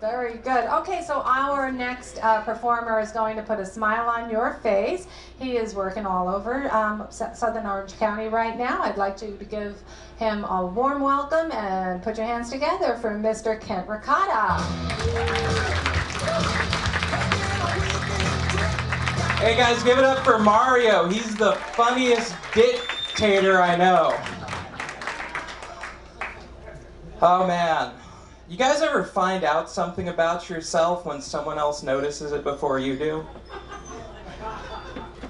Very good. Okay, so our next performer is going to put a smile on your face. He is working all over Southern Orange County right now. I'd like you to give him a warm welcome and put your hands together for Mr. Kent Ricotta. Hey guys, give it up for Mario. He's the funniest dictator I know. Oh man. You guys ever find out something about yourself when someone else notices it before you do?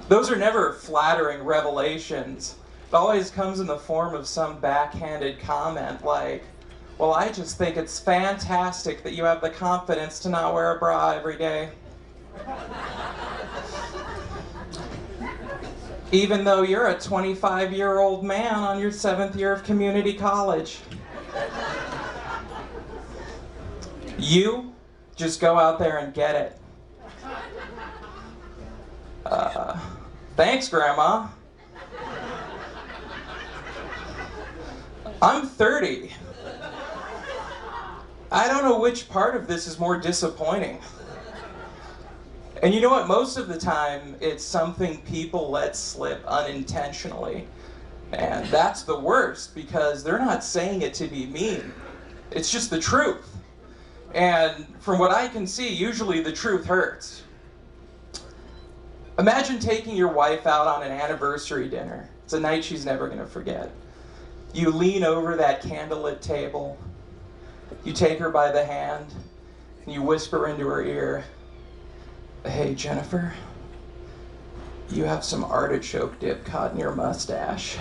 Those are never flattering revelations. It always comes in the form of some backhanded comment like, well, I just think it's fantastic that you have the confidence to not wear a bra every day. Even though you're a 25-year-old man on your 7th year of community college. You just go out there and get it. Thanks, Grandma. I'm 30. I don't know which part of this is more disappointing. And you know what? Most of the time, it's something people let slip unintentionally. And that's the worst, because they're not saying it to be mean. It's just the truth. And from what I can see, usually the truth hurts. Imagine taking your wife out on an anniversary dinner. It's a night she's never going to forget. You lean over that candlelit table, you take her by the hand, and you whisper into her ear, "Hey, Jennifer, you have some artichoke dip caught in your mustache.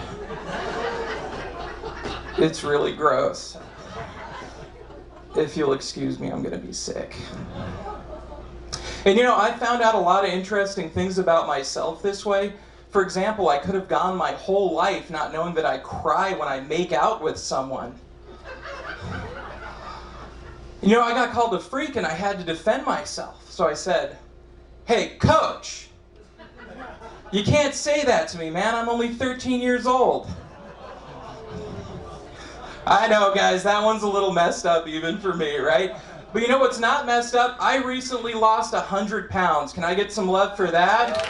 It's really gross. If you'll excuse me, I'm gonna be sick." And you know, I found out a lot of interesting things about myself this way. For example, I could have gone my whole life not knowing that I cry when I make out with someone. You know, I got called a freak and I had to defend myself. So I said, "Hey, coach, you can't say that to me, man. I'm only 13 years old." I know, guys, that one's a little messed up even for me, right? But you know what's not messed up? I recently lost 100 pounds. Can I get some love for that?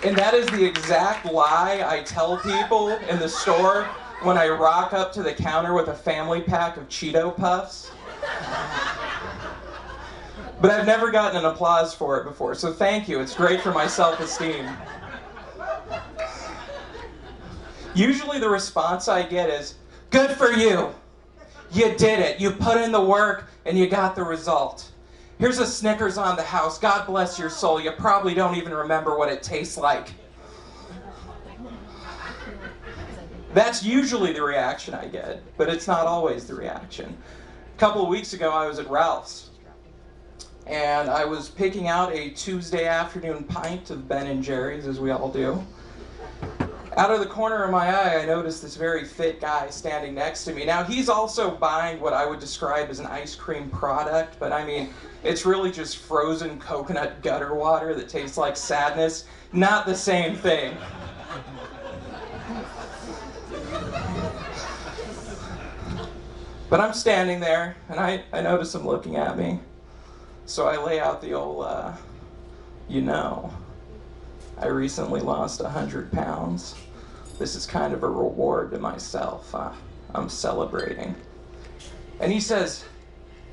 And that is the exact lie I tell people in the store when I rock up to the counter with a family pack of Cheeto Puffs. But I've never gotten an applause for it before, so thank you. It's great for my self-esteem. Usually the response I get is, "Good for you. You did it. You put in the work and you got the result. Here's a Snickers on the house. God bless your soul. You probably don't even remember what it tastes like." That's usually the reaction I get, but it's not always the reaction. A couple of weeks ago, I was at Ralph's, and I was picking out a Tuesday afternoon pint of Ben & Jerry's, as we all do. Out of the corner of my eye, I noticed this very fit guy standing next to me. Now, he's also buying what I would describe as an ice cream product, but I mean, it's really just frozen coconut gutter water that tastes like sadness. Not the same thing. But I'm standing there, and I notice him looking at me. So I lay out the old, you know, I recently lost 100 pounds. This is kind of a reward to myself. I'm celebrating. And he says,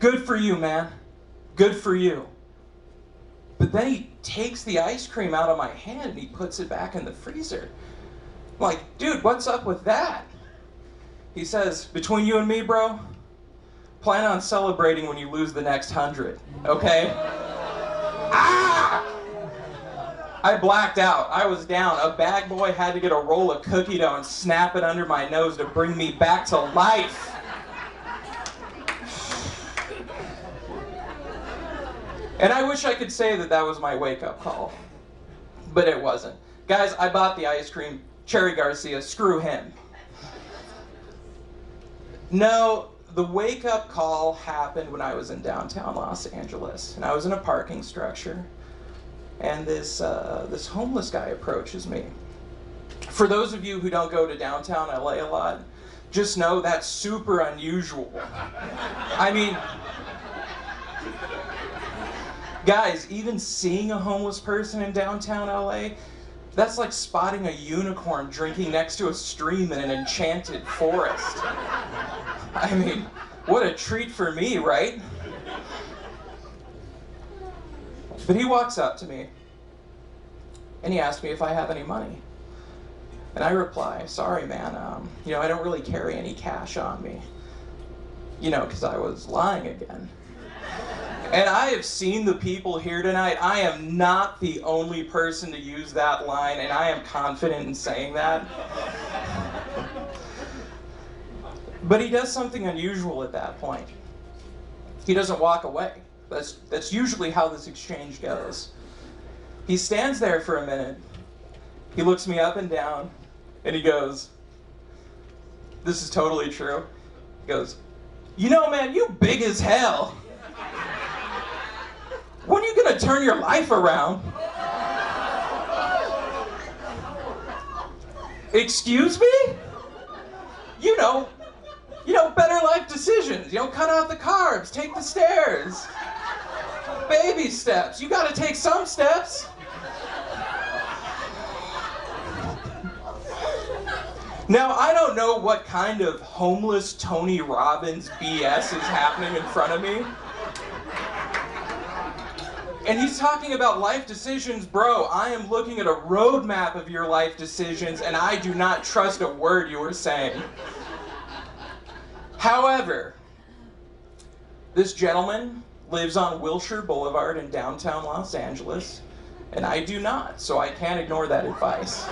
"Good for you, man. Good for you." But then he takes the ice cream out of my hand and he puts it back in the freezer. I'm like, "Dude, what's up with that?" He says, "Between you and me, bro, plan on celebrating when you lose the next 100, okay?" Ah! I blacked out. I was down. A bag boy had to get a roll of cookie dough and snap it under my nose to bring me back to life. And I wish I could say that that was my wake-up call, but it wasn't. Guys, I bought the ice cream. Cherry Garcia, screw him. No, the wake-up call happened when I was in downtown Los Angeles, and I was in a parking structure. And this homeless guy approaches me. For those of you who don't go to downtown LA a lot, just know that's super unusual. I mean, guys, even seeing a homeless person in downtown LA, that's like spotting a unicorn drinking next to a stream in an enchanted forest. I mean, what a treat for me, right? But he walks up to me and he asks me if I have any money. And I reply, sorry man, I don't really carry any cash on me. Because I was lying again. And I have seen the people here tonight. I am not the only person to use that line, and I am confident in saying that. But he does something unusual at that point. He doesn't walk away. That's usually how this exchange goes. He stands there for a minute. He looks me up and down, and he goes, this is totally true. He goes, man, you big as hell. When are you gonna turn your life around? Excuse me? Better life decisions. Cut out the carbs, take the stairs. Baby steps. You gotta take some steps. Now, I don't know what kind of homeless Tony Robbins BS is happening in front of me. And he's talking about life decisions. Bro, I am looking at a roadmap of your life decisions, and I do not trust a word you are saying. However, this gentleman lives on Wilshire Boulevard in downtown Los Angeles, and I do not, so I can't ignore that advice.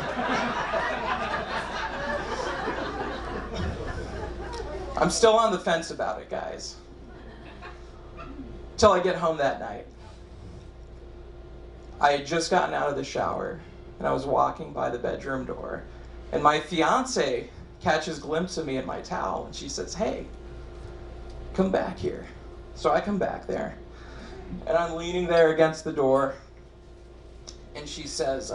I'm still on the fence about it, guys. Till I get home that night. I had just gotten out of the shower, and I was walking by the bedroom door, and my fiance catches a glimpse of me in my towel, and she says, hey, come back here. So I come back there, and I'm leaning there against the door, and she says,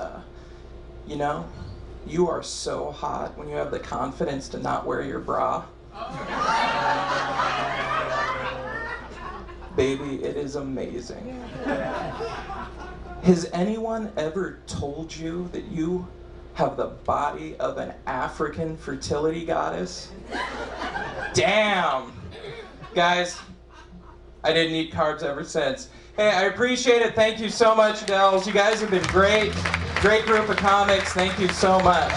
you are so hot when you have the confidence to not wear your bra. Baby, it is amazing. Has anyone ever told you that you have the body of an African fertility goddess? Damn! Guys, I didn't eat carbs ever since. Hey, I appreciate it. Thank you so much, Dells. You guys have been great. Great group of comics. Thank you so much.